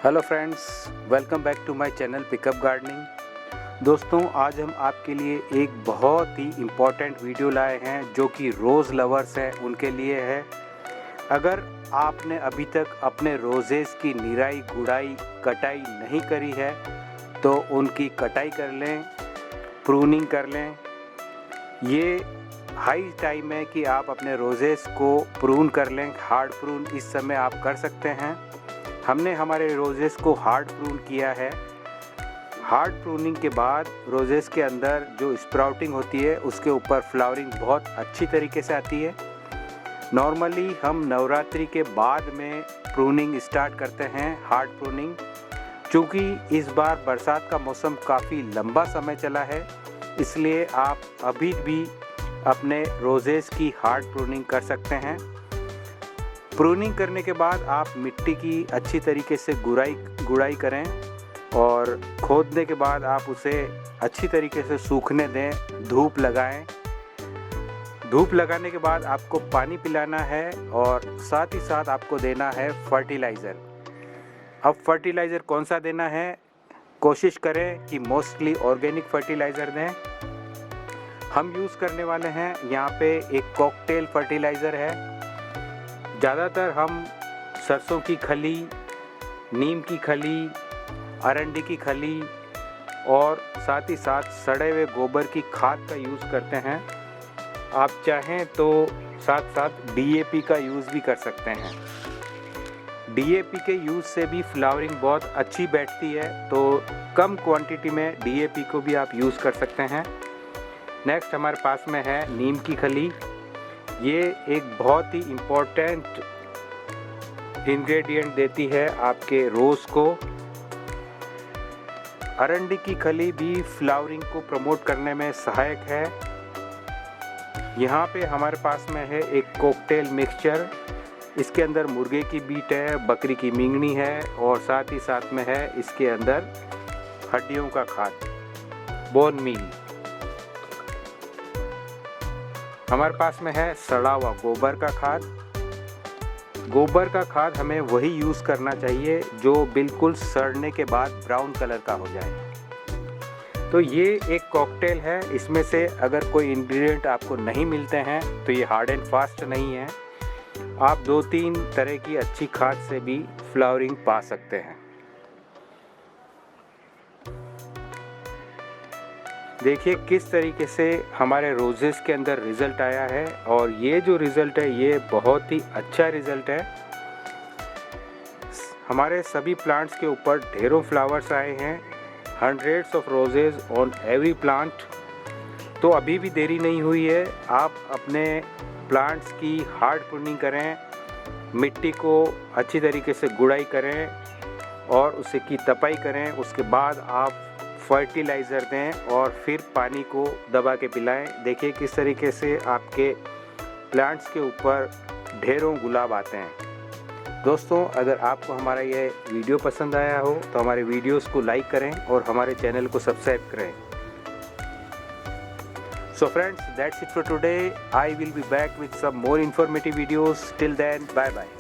Hello friends, welcome back to my channel pickup gardening. दोस्तों, आज हम आपके लिए एक बहुत ही इम्पॉर्टेंट वीडियो लाए हैं जो कि रोज़ लवर्स हैं उनके लिए है। अगर आपने अभी तक अपने रोजेज़ की निराई गुड़ाई कटाई नहीं करी है तो उनकी कटाई कर लें, प्रूनिंग कर लें। ये हाई टाइम है कि आप अपने रोजेज़ को प्रून कर लें। हार्ड प्रून इस समय आप कर सकते हैं। हमने हमारे रोजेस को हार्ड प्रून किया है। हार्ड प्रूनिंग के बाद रोजेस के अंदर जो स्प्राउटिंग होती है उसके ऊपर फ्लावरिंग बहुत अच्छी तरीके से आती है। नॉर्मली हम नवरात्रि के बाद में प्रूनिंग स्टार्ट करते हैं, हार्ड प्रूनिंग। चूँकि इस बार बरसात का मौसम काफ़ी लंबा समय चला है, इसलिए आप अभी भी अपने रोजेस की हार्ड प्रूनिंग कर सकते हैं। प्रूनिंग करने के बाद आप मिट्टी की अच्छी तरीके से गुड़ाई करें और खोदने के बाद आप उसे अच्छी तरीके से सूखने दें, धूप लगाएं। धूप लगाने के बाद आपको पानी पिलाना है और साथ ही साथ आपको देना है फर्टिलाइज़र। अब फर्टिलाइज़र कौन सा देना है, कोशिश करें कि मोस्टली ऑर्गेनिक फर्टिलाइज़र दें। हम यूज़ करने वाले हैं यहाँ पे एक कॉकटेल फर्टिलाइज़र है। ज़्यादातर हम सरसों की खली, नीम की खली, अरंडी की खली और साथ ही साथ सड़े हुए गोबर की खाद का यूज़ करते हैं। आप चाहें तो साथ साथ डीएपी का यूज़ भी कर सकते हैं। डीएपी के यूज़ से भी फ्लावरिंग बहुत अच्छी बैठती है, तो कम क्वांटिटी में डीएपी को भी आप यूज़ कर सकते हैं। नेक्स्ट हमारे पास में है नीम की खली। ये एक बहुत ही इम्पोर्टेंट इंग्रेडिएंट देती है आपके रोज़ को। अरंडी की खली भी फ्लावरिंग को प्रमोट करने में सहायक है। यहाँ पे हमारे पास में है एक कॉकटेल मिक्सचर। इसके अंदर मुर्गे की बीट है, बकरी की मींगनी है और साथ ही साथ में है इसके अंदर हड्डियों का खाद, बोन मील। हमारे पास में है सड़ा हुआ गोबर का खाद। गोबर का खाद हमें वही यूज़ करना चाहिए जो बिल्कुल सड़ने के बाद ब्राउन कलर का हो जाए। तो ये एक कॉकटेल है। इसमें से अगर कोई इंग्रेडिएंट आपको नहीं मिलते हैं तो ये हार्ड एंड फास्ट नहीं है। आप 2-3 तरह की अच्छी खाद से भी फ्लावरिंग पा सकते हैं। देखिए किस तरीके से हमारे रोजेस के अंदर रिज़ल्ट आया है, और ये जो रिज़ल्ट है ये बहुत ही अच्छा रिज़ल्ट है। हमारे सभी प्लांट्स के ऊपर ढेरों फ्लावर्स आए हैं, hundreds of roses on every plant. तो अभी भी देरी नहीं हुई है, आप अपने प्लांट्स की हार्ड प्रूनिंग करें, मिट्टी को अच्छी तरीके से गुड़ाई करें और उसे की तपाई करें। उसके बाद आप फर्टिलाइज़र दें और फिर पानी को दबा के पिलाएं। देखिए किस तरीके से आपके प्लांट्स के ऊपर ढेरों गुलाब आते हैं। दोस्तों, अगर आपको हमारा ये वीडियो पसंद आया हो तो हमारे वीडियोस को लाइक करें और हमारे चैनल को सब्सक्राइब करें। So friends, that's it for today. I will be back with some more informative videos. Till then, bye bye.